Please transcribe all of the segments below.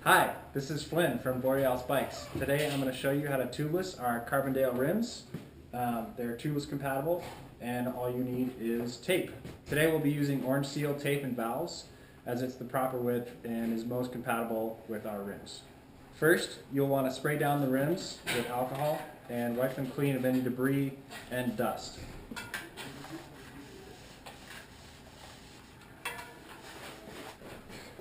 Hi, this is Flynn from Borealis Bikes. Today I'm going to show you how to tubeless our Carbondale rims. They're tubeless compatible and all you need is tape. Today we'll be using orange seal tape and valves as it's the proper width and is most compatible with our rims. First, you'll want to spray down the rims with alcohol and wipe them clean of any debris and dust.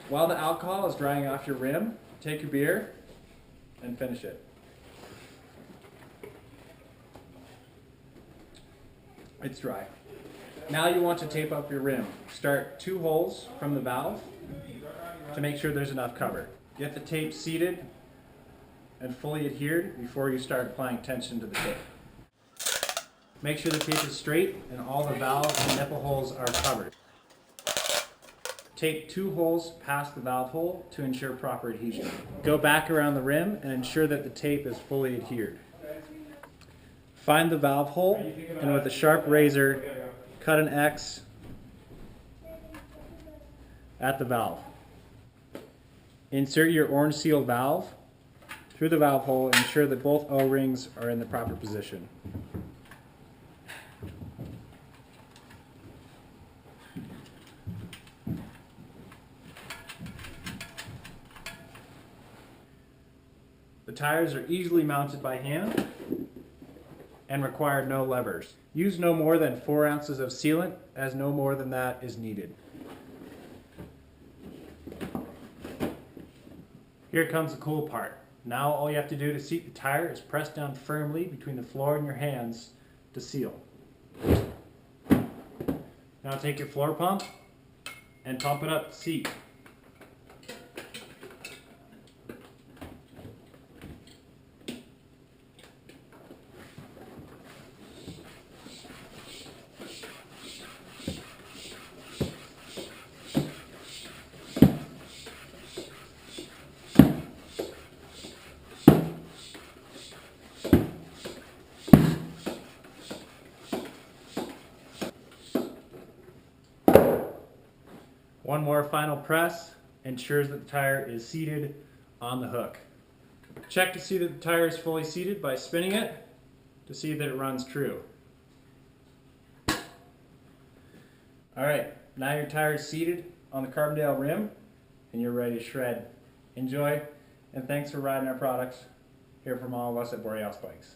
While the alcohol is drying off your rim, take your beer and finish it. It's dry. Now you want to tape up your rim. Start 2 holes from the valve to make sure there's enough cover. Get the tape seated and fully adhered before you start applying tension to the tape. Make sure the tape is straight and all the valve and nipple holes are covered. Tape 2 holes past the valve hole to ensure proper adhesion. Go back around the rim and ensure that the tape is fully adhered. Find the valve hole and with a sharp razor, cut an X at the valve. Insert your orange seal valve through the valve hole and ensure that both O-rings are in the proper position. The tires are easily mounted by hand and require no levers. Use no more than 4 ounces of sealant, as no more than that is needed. Here comes the cool part. Now all you have to do to seat the tire is press down firmly between the floor and your hands to seal. Now take your floor pump and pump it up the seat. One more final press ensures that the tire is seated on the hook. Check to see that the tire is fully seated by spinning it to see that it runs true. Alright, now your tire is seated on the Carbondale rim and you're ready to shred. Enjoy, and thanks for riding our products here from all of us at Borealis Bikes.